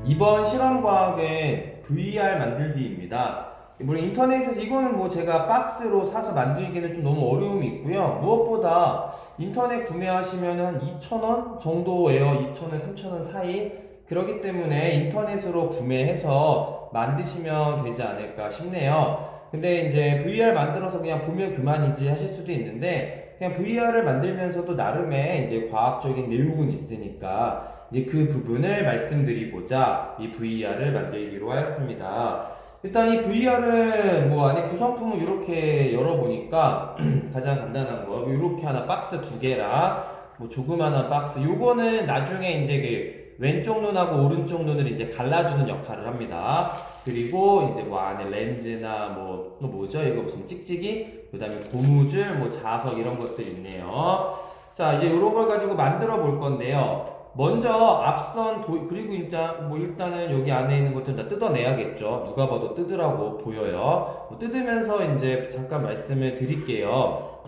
이번 실험 과학은 VR 만들기입니다. 물론 인터넷에서 이거는 뭐 제가 박스로 사서 만들기는 좀 너무 어려움이 있고요. 무엇보다 인터넷 구매하시면 한 2,000원 정도예요. 2,000원, 3,000원 사이. 그렇기 때문에 인터넷으로 구매해서 만드시면 되지 않을까 싶네요. 근데 이제 VR 만들어서 그냥 보면 그만이지 하실 수도 있는데, 그냥 VR을 만들면서도 나름의 이제 과학적인 내용은 있으니까 이제 그 부분을 말씀드리고자 이 VR을 만들기로 하였습니다. 일단 이 VR은 뭐 안에 구성품을 이렇게 열어보니까 가장 간단한 거 이렇게 하나 박스 두 개랑 뭐 조그마한 박스, 요거는 나중에 이제 그 왼쪽 눈하고 오른쪽 눈을 이제 갈라주는 역할을 합니다. 그리고 이제 뭐 안에 렌즈나 뭐 또 뭐죠? 이거 무슨 찍찍이, 그 다음에 고무줄, 뭐 자석 이런 것들 있네요. 자, 이제 이런 걸 가지고 만들어 볼 건데요. 먼저 앞선 그리고 진짜 뭐 일단은 여기 안에 있는 것들 다 뜯어내야겠죠. 누가 봐도 뜯으라고 보여요. 뭐 뜯으면서 이제 잠깐 말씀을 드릴게요.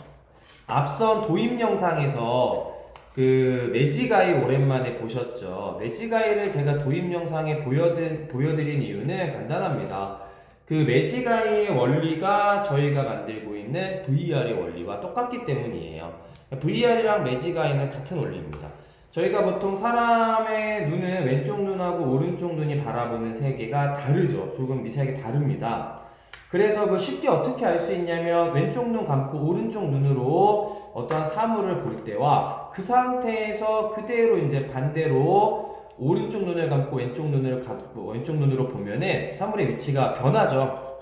앞선 도입 영상에서 그 매직아이 오랜만에 보셨죠. 매직아이를 제가 도입 영상에 보여드린 이유는 간단합니다. 그 매직아이의 원리가 저희가 만들고 있는 VR의 원리와 똑같기 때문이에요. VR이랑 매직아이는 같은 원리입니다. 저희가 보통 사람의 눈은 왼쪽 눈하고 오른쪽 눈이 바라보는 세계가 다르죠. 조금 미세하게 다릅니다. 그래서 그 쉽게 어떻게 알 수 있냐면 왼쪽 눈 감고 오른쪽 눈으로 어떠한 사물을 볼 때와 그 상태에서 그대로 이제 반대로 오른쪽 눈을 감고 왼쪽 눈으로 보면은 사물의 위치가 변하죠.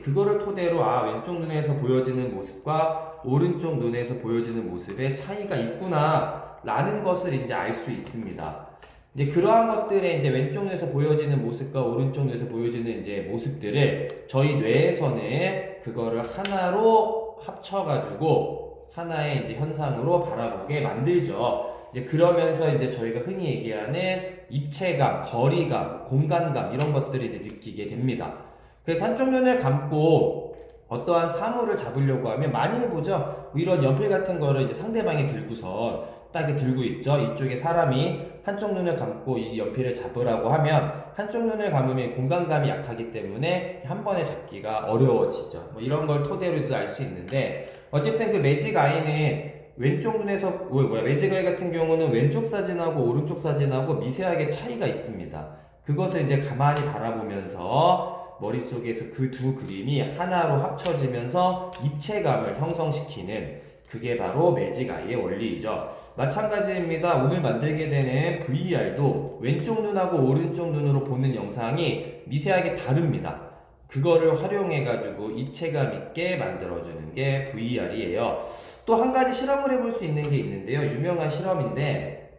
그거를 토대로 왼쪽 눈에서 보여지는 모습과 오른쪽 눈에서 보여지는 모습에 차이가 있구나 라는 것을 이제 알 수 있습니다. 이제 그러한 것들의 이제 왼쪽 눈에서 보여지는 모습과 오른쪽 눈에서 보여지는 이제 모습들을 저희 뇌에서는 그거를 하나로 합쳐가지고 하나의 이제 현상으로 바라보게 만들죠. 이제 그러면서 이제 저희가 흔히 얘기하는 입체감, 거리감, 공간감 이런 것들을 이제 느끼게 됩니다. 그래서 한쪽 눈을 감고 어떠한 사물을 잡으려고 하면 많이 해보죠. 이런 연필 같은 거를 이제 상대방이 들고서 딱 이렇게 들고 있죠. 이쪽에 사람이 한쪽 눈을 감고 이 연필을 잡으라고 하면 한쪽 눈을 감으면 공간감이 약하기 때문에 한 번에 잡기가 어려워지죠. 뭐 이런 걸 토대로도 알 수 있는데, 어쨌든 그 매직 아이는 왼쪽 눈에서 매직 아이 같은 경우는 왼쪽 사진하고 오른쪽 사진하고 미세하게 차이가 있습니다. 그것을 이제 가만히 바라보면서 머릿속에서 그 두 그림이 하나로 합쳐지면서 입체감을 형성시키는, 그게 바로 매직아이의 원리이죠. 마찬가지입니다. 오늘 만들게 되는 VR도 왼쪽 눈하고 오른쪽 눈으로 보는 영상이 미세하게 다릅니다. 그거를 활용해가지고 입체감 있게 만들어주는 게 VR이에요. 또 한 가지 실험을 해볼 수 있는 게 있는데요. 유명한 실험인데,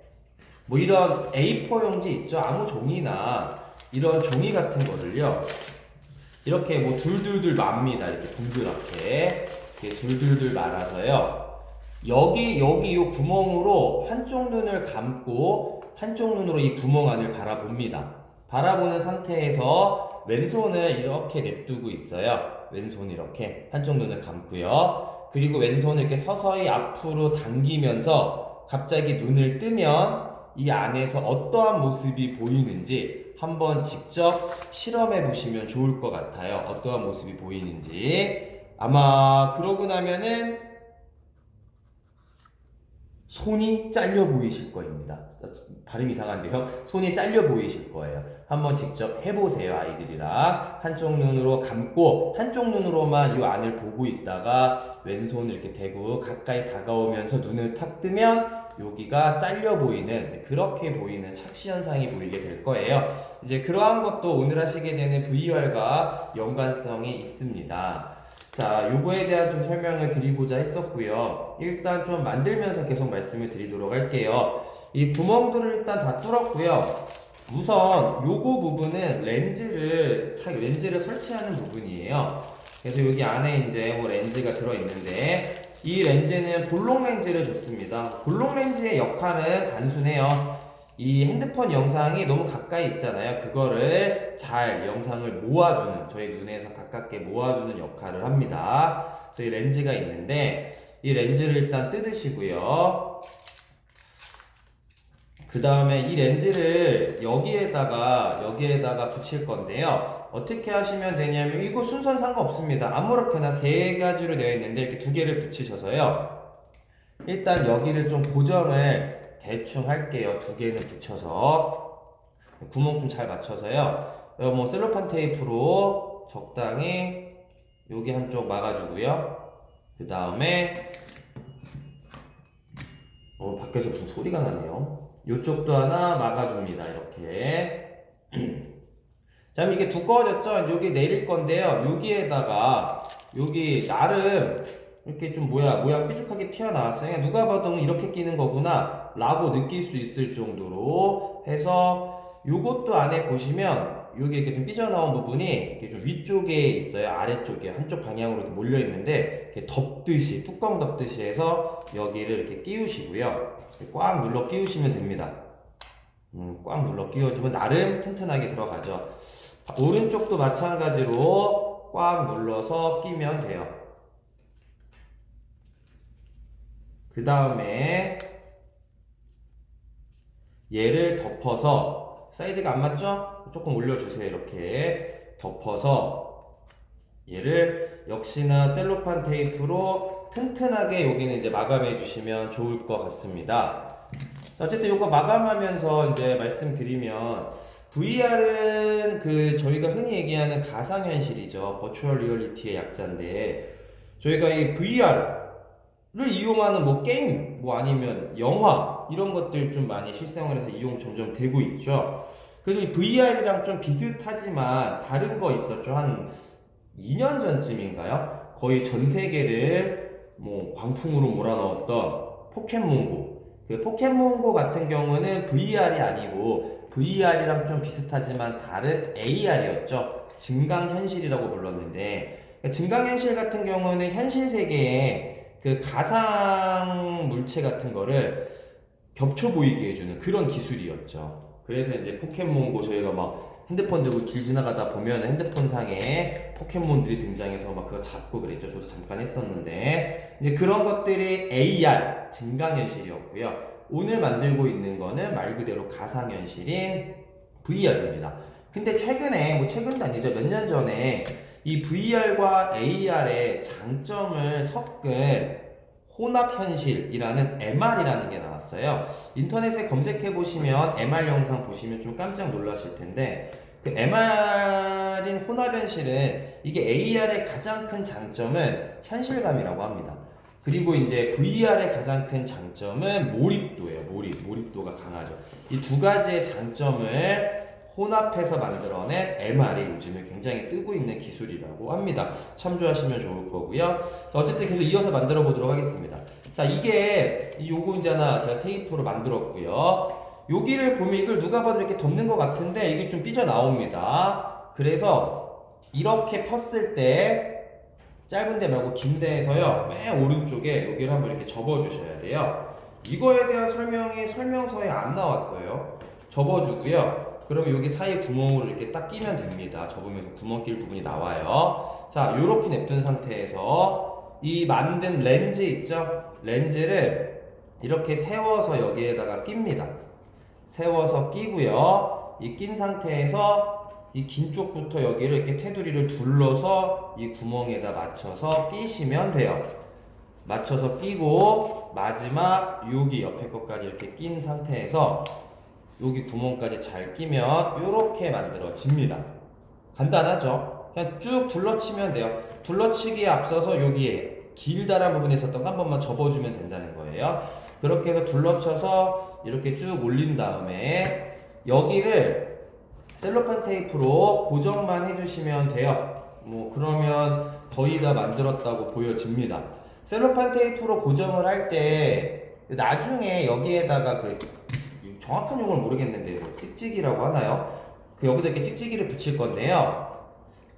뭐 이런 A4 용지 있죠. 아무 종이나 이런 종이 같은 거를요. 이렇게 뭐 둘둘둘 맙니다. 이렇게 동그랗게. 둘둘둘 말아서요. 여기 이 구멍으로 한쪽 눈을 감고 한쪽 눈으로 이 구멍 안을 바라봅니다. 바라보는 상태에서 왼손을 이렇게 냅두고 있어요. 왼손 이렇게 한쪽 눈을 감고요. 그리고 왼손을 이렇게 서서히 앞으로 당기면서 갑자기 눈을 뜨면 이 안에서 어떠한 모습이 보이는지 한번 직접 실험해 보시면 좋을 것 같아요. 어떠한 모습이 보이는지. 아마 그러고 나면은 손이 잘려 보이실 겁니다. 발음 이상한데요. 손이 잘려 보이실 거예요. 한번 직접 해보세요. 아이들이랑 한쪽 눈으로 감고 한쪽 눈으로만 이 안을 보고 있다가 왼손을 이렇게 대고 가까이 다가오면서 눈을 탁 뜨면 여기가 잘려 보이는, 그렇게 보이는 착시 현상이 보이게 될 거예요. 이제 그러한 것도 오늘 하시게 되는 VR과 연관성이 있습니다. 자, 요거에 대한 좀 설명을 드리고자 했었고요. 일단 좀 만들면서 계속 말씀을 드리도록 할게요. 이 구멍들을 일단 다 뚫었고요. 우선 요거 부분은 렌즈를 설치하는 부분이에요. 그래서 여기 안에 이제 뭐 렌즈가 들어있는데, 이 렌즈는 볼록 렌즈를 줬습니다. 볼록 렌즈의 역할은 단순해요. 이 핸드폰 영상이 너무 가까이 있잖아요. 그거를 잘 영상을 모아주는, 저희 눈에서 가깝게 모아주는 역할을 합니다. 저희 렌즈가 있는데 이 렌즈를 일단 뜯으시고요. 그 다음에 이 렌즈를 여기에다가 붙일 건데요. 어떻게 하시면 되냐면 이거 순서는 상관없습니다. 아무렇게나 세 가지로 되어 있는데 이렇게 두 개를 붙이셔서요. 일단 여기를 좀 고정을 대충 할게요. 두 개는 붙여서 구멍 좀 잘 맞춰서요. 뭐 셀로판 테이프로 적당히 여기 한쪽 막아주고요. 그 다음에 밖에서 무슨 소리가 나네요. 이쪽도 하나 막아줍니다. 이렇게. 자, 그럼 이게 두꺼워졌죠? 이제 여기 내릴 건데요. 여기에다가 여기 나름 이렇게 좀 모양 삐죽하게 튀어나왔어요. 누가 봐도 이렇게 끼는 거구나 라고 느낄 수 있을 정도로 해서 요것도 안에 보시면 여기 이렇게 좀 삐져나온 부분이 이렇게 좀 위쪽에 있어요. 아래쪽에 한쪽 방향으로 이렇게 몰려 있는데 이렇게 덮듯이 뚜껑 덮듯이 해서 여기를 이렇게 끼우시고요. 꽉 눌러 끼우시면 됩니다. 꽉 눌러 끼워주면 나름 튼튼하게 들어가죠. 오른쪽도 마찬가지로 꽉 눌러서 끼면 돼요. 그 다음에 얘를 덮어서 사이즈가 안 맞죠? 조금 올려주세요. 이렇게 덮어서 얘를 역시나 셀로판 테이프로 튼튼하게 여기는 이제 마감해 주시면 좋을 것 같습니다. 자, 어쨌든 이거 마감하면서 이제 말씀드리면 VR은 그 저희가 흔히 얘기하는 가상현실이죠. 버추얼 리얼리티의 약자인데 저희가 이 VR을 이용하는 뭐 게임, 뭐 아니면 영화 이런 것들 좀 많이 실생활에서 이용 점점 되고 있죠. 그리고 이 VR이랑 좀 비슷하지만 다른 거 있었죠. 한 2년 전쯤인가요? 거의 전 세계를 뭐 광풍으로 몰아넣었던 포켓몬고. 그 포켓몬고 같은 경우는 VR이 아니고 VR이랑 좀 비슷하지만 다른 AR이었죠. 증강현실이라고 불렀는데 증강현실 같은 경우는 현실 세계에 그 가상 물체 같은 거를 겹쳐 보이게 해주는 그런 기술이었죠. 그래서 이제 포켓몬고 저희가 막 핸드폰 들고 길 지나가다 보면 핸드폰 상에 포켓몬들이 등장해서 막 그거 잡고 그랬죠. 저도 잠깐 했었는데 이제 그런 것들이 AR 증강현실이었고요. 오늘 만들고 있는 거는 말 그대로 가상현실인 VR입니다. 근데 최근에 뭐 최근도 아니죠. 몇 년 전에 이 VR과 AR의 장점을 섞은 혼합현실이라는 MR이라는 게 나왔어요. 인터넷에 검색해 보시면 MR 영상 보시면 좀 깜짝 놀라실 텐데 그 MR인 혼합현실은 이게 AR의 가장 큰 장점은 현실감이라고 합니다. 그리고 이제 VR의 가장 큰 장점은 몰입도예요. 몰입도가 강하죠. 이 두 가지의 장점을 혼합해서 만들어낸 MR이 요즘에 굉장히 뜨고 있는 기술이라고 합니다. 참조하시면 좋을 거고요. 자, 어쨌든 계속 이어서 만들어 보도록 하겠습니다. 자, 이게 요거 이제 하나 제가 테이프로 만들었고요. 여기를 보면 이걸 누가 봐도 이렇게 덮는 것 같은데 이게 좀 삐져 나옵니다. 그래서 이렇게 폈을 때 짧은 데 말고 긴 데에서요 맨 오른쪽에 여기를 한번 이렇게 접어 주셔야 돼요. 이거에 대한 설명이 설명서에 안 나왔어요. 접어 주고요. 그러면 여기 사이 구멍으로 이렇게 딱 끼면 됩니다. 접으면서 구멍 낄 부분이 나와요. 자, 요렇게 냅둔 상태에서 이 만든 렌즈 있죠? 렌즈를 이렇게 세워서 여기에다가 낍니다. 세워서 끼고요. 이 낀 상태에서 이 긴 쪽부터 여기를 이렇게 테두리를 둘러서 이 구멍에다 맞춰서 끼시면 돼요. 맞춰서 끼고 마지막 여기 옆에 것까지 이렇게 낀 상태에서 여기 구멍까지 잘 끼면 이렇게 만들어집니다. 간단하죠? 그냥 쭉 둘러치면 돼요. 둘러치기에 앞서서 여기에 길다란 부분에 있었던 거 한 번만 접어주면 된다는 거예요. 그렇게 해서 둘러쳐서 이렇게 쭉 올린 다음에 여기를 셀로판 테이프로 고정만 해주시면 돼요. 뭐 그러면 거의 다 만들었다고 보여집니다. 셀로판 테이프로 고정을 할 때 나중에 여기에다가 그 정확한 용어를 모르겠는데 뭐 찍찍이라고 하나요? 그 여기다 이렇게 찍찍이를 붙일 건데요.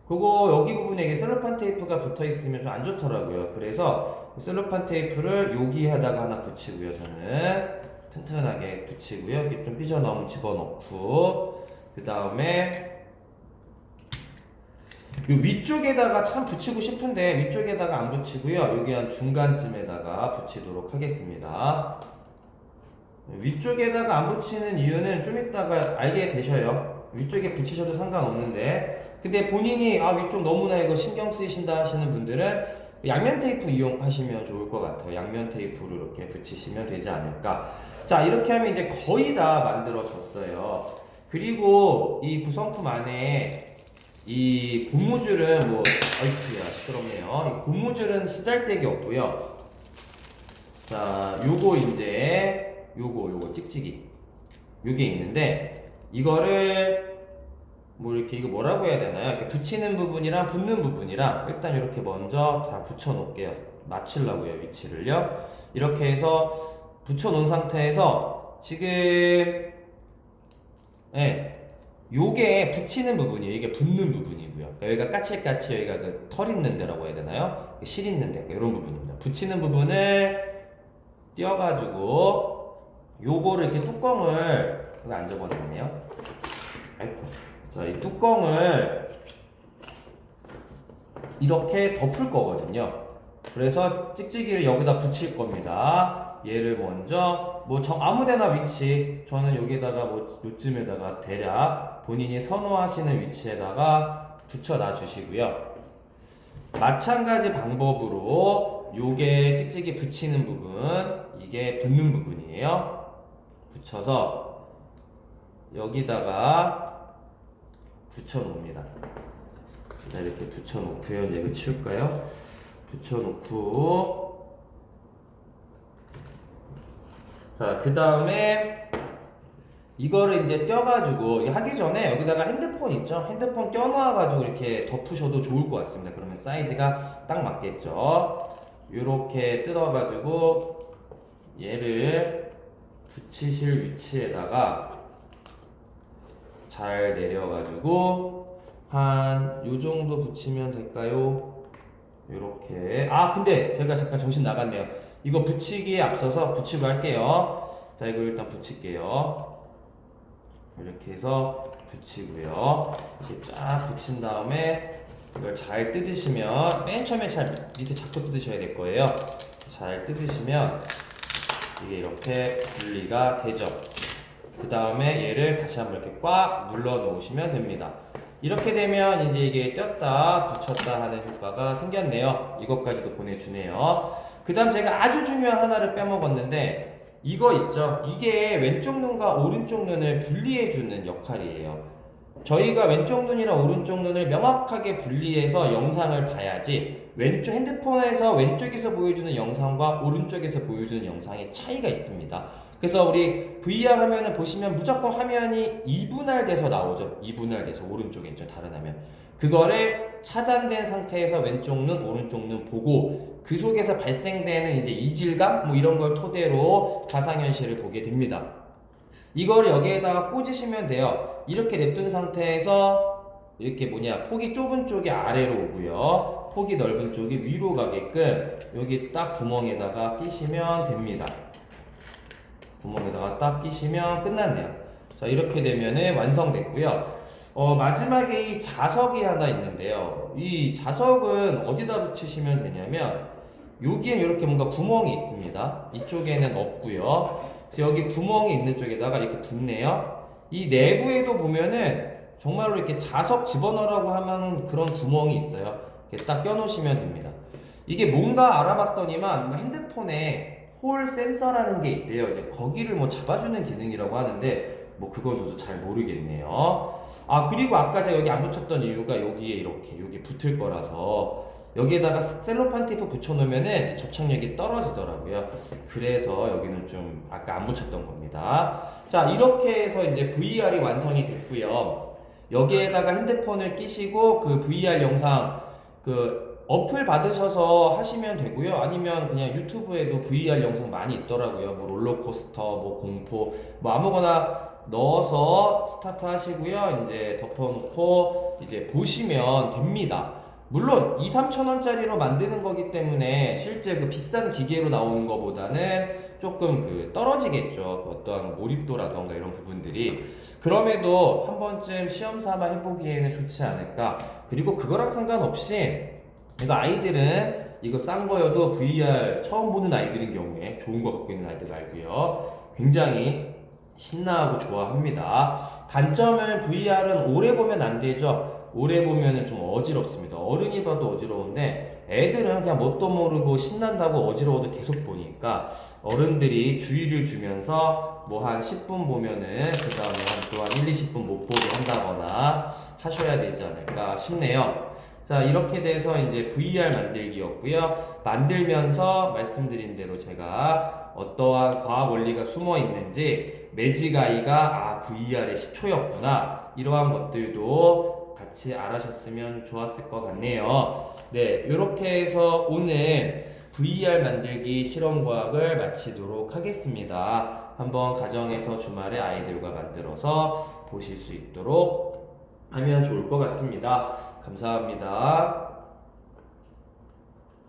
그거 여기 부분에 이게 셀로판 테이프가 붙어 있으면 좀 안 좋더라고요. 그래서 셀로판 테이프를 여기에다가 하나 붙이고요. 저는 튼튼하게 붙이고요. 이렇게 좀 삐져나오면 집어넣고 그 다음에 이 위쪽에다가 참 붙이고 싶은데 위쪽에다가 안 붙이고요. 여기 한 중간쯤에다가 붙이도록 하겠습니다. 위쪽에다가 안 붙이는 이유는 좀 이따가 알게 되셔요. 위쪽에 붙이셔도 상관없는데, 근데 본인이 위쪽 너무나 이거 신경 쓰이신다 하시는 분들은 양면 테이프 이용하시면 좋을 것 같아요. 양면 테이프로 이렇게 붙이시면 되지 않을까. 자, 이렇게 하면 이제 거의 다 만들어졌어요. 그리고 이 구성품 안에 이 고무줄은 아이쿠야 시끄럽네요. 이 고무줄은 쓰잘데기 없고요. 자, 요거 이제 요거 찍찍이 요게 있는데, 이거를 이렇게 이거 뭐라고 해야 되나요? 이렇게 붙이는 부분이랑 붙는 부분이랑 일단 이렇게 먼저 다 붙여 놓을게요. 맞추려고요, 위치를요. 이렇게 해서 붙여 놓은 상태에서 지금 요게 붙이는 부분이에요. 이게 붙는 부분이고요. 그러니까 여기가 까칠까칠, 여기가 그 털 있는 데라고 해야 되나요? 실 있는 데, 이런 부분입니다. 붙이는 부분을 띄어가지고 요거를 이렇게 뚜껑을 여기 안 접어놨네요. 아이고. 자, 이 뚜껑을 이렇게 덮을 거거든요. 그래서 찍찍이를 여기다 붙일 겁니다. 얘를 먼저 아무데나 위치, 저는 여기다가 요쯤에다가 대략 본인이 선호하시는 위치에다가 붙여놔 주시고요. 마찬가지 방법으로 요게 찍찍이 붙이는 부분, 이게 붙는 부분이에요. 붙여서 여기다가 붙여놓습니다. 이렇게 붙여놓고요. 이제 이거 치울까요? 붙여놓고, 자, 그 다음에 이거를 이제 떼어가지고 하기 전에 여기다가 핸드폰 있죠? 핸드폰 껴놓아가지고 이렇게 덮으셔도 좋을 것 같습니다. 그러면 사이즈가 딱 맞겠죠? 이렇게 뜯어가지고 얘를 붙이실 위치에다가 잘 내려가지고 한 요 정도 붙이면 될까요? 요렇게. 근데 제가 잠깐 정신 나갔네요. 이거 붙이기에 앞서서 붙이고 할게요. 자, 이거 일단 붙일게요. 이렇게 해서 붙이고요. 이렇게 쫙 붙인 다음에 이걸 잘 뜯으시면, 맨 처음에 잘 밑에 잡고 뜯으셔야 될 거예요. 잘 뜯으시면 이게 이렇게 분리가 되죠. 그 다음에 얘를 다시 한번 이렇게 꽉 눌러 놓으시면 됩니다. 이렇게 되면 이제 이게 꼈다 붙였다 하는 효과가 생겼네요. 이것까지도 보내주네요. 그 다음 제가 아주 중요한 하나를 빼먹었는데, 이거 있죠? 이게 왼쪽 눈과 오른쪽 눈을 분리해주는 역할이에요. 저희가 왼쪽 눈이랑 오른쪽 눈을 명확하게 분리해서 영상을 봐야지, 왼쪽 핸드폰에서 왼쪽에서 보여주는 영상과 오른쪽에서 보여주는 영상에 차이가 있습니다. 그래서 우리 VR 화면을 보시면 무조건 화면이 이분할돼서 나오죠. 이분할돼서 오른쪽에 있죠, 다른 화면. 그거를 차단된 상태에서 왼쪽 눈, 오른쪽 눈 보고 그 속에서 발생되는 이제 이질감 이런 걸 토대로 가상현실을 보게 됩니다. 이거를 여기에다가 꽂으시면 돼요. 이렇게 냅둔 상태에서 이렇게 폭이 좁은 쪽이 아래로 오고요. 폭이 넓은 쪽이 위로 가게끔 여기 딱 구멍에다가 끼시면 됩니다. 구멍에다가 딱 끼시면 끝났네요. 자, 이렇게 되면은 완성됐고요. 마지막에 이 자석이 하나 있는데요. 이 자석은 어디다 붙이시면 되냐면, 여기엔 이렇게 뭔가 구멍이 있습니다. 이쪽에는 없고요. 그래서 여기 구멍이 있는 쪽에다가 이렇게 붙네요. 이 내부에도 보면은 정말로 이렇게 자석 집어넣으라고 하면 그런 구멍이 있어요. 이렇게 딱 껴놓으시면 됩니다. 이게 뭔가 알아봤더니만 핸드폰에 홀 센서라는 게 있대요. 이제 거기를 잡아주는 기능이라고 하는데 그건 저도 잘 모르겠네요. 그리고 아까 제가 여기 안 붙였던 이유가 여기 붙을 거라서 여기에다가 셀로판 테이프 붙여놓으면은 접착력이 떨어지더라고요. 그래서 여기는 좀 아까 안 붙였던 겁니다. 자, 이렇게 해서 이제 VR이 완성이 됐고요. 여기에다가 핸드폰을 끼시고 그 VR 영상 어플 받으셔서 하시면 되고요. 아니면 그냥 유튜브에도 VR 영상 많이 있더라고요. 롤러코스터, 공포, 아무거나 넣어서 스타트 하시고요. 이제 덮어놓고 이제 보시면 됩니다. 물론 2-3천원짜리로 만드는 거기 때문에 실제 그 비싼 기계로 나오는 것보다는 조금 떨어지겠죠. 어떠한 몰입도라던가 이런 부분들이. 그럼에도 한 번쯤 시험 삼아 해보기에는 좋지 않을까. 그리고 그거랑 상관없이 이거 아이들은 이거 싼 거여도 VR 처음 보는 아이들인 경우에 좋은 거 갖고 있는 아이들 말고요. 굉장히 신나하고 좋아합니다. 단점은 VR은 오래 보면 안 되죠. 오래 보면은 좀 어지럽습니다. 어른이 봐도 어지러운데 애들은 그냥 뭣도 모르고 신난다고 어지러워도 계속 보니까 어른들이 주의를 주면서 뭐 한 10분 보면은 그 다음에 또한 1, 20분 못 보게 한다거나 하셔야 되지 않을까 싶네요. 자, 이렇게 돼서 이제 VR 만들기였고요. 만들면서 말씀드린 대로 제가 어떠한 과학 원리가 숨어 있는지 매지가이가 VR의 시초였구나, 이러한 것들도 같이 알아셨으면 좋았을 것 같네요. 네, 이렇게 해서 오늘 VR 만들기 실험과학을 마치도록 하겠습니다. 한번 가정에서 주말에 아이들과 만들어서 보실 수 있도록 하면 좋을 것 같습니다. 감사합니다.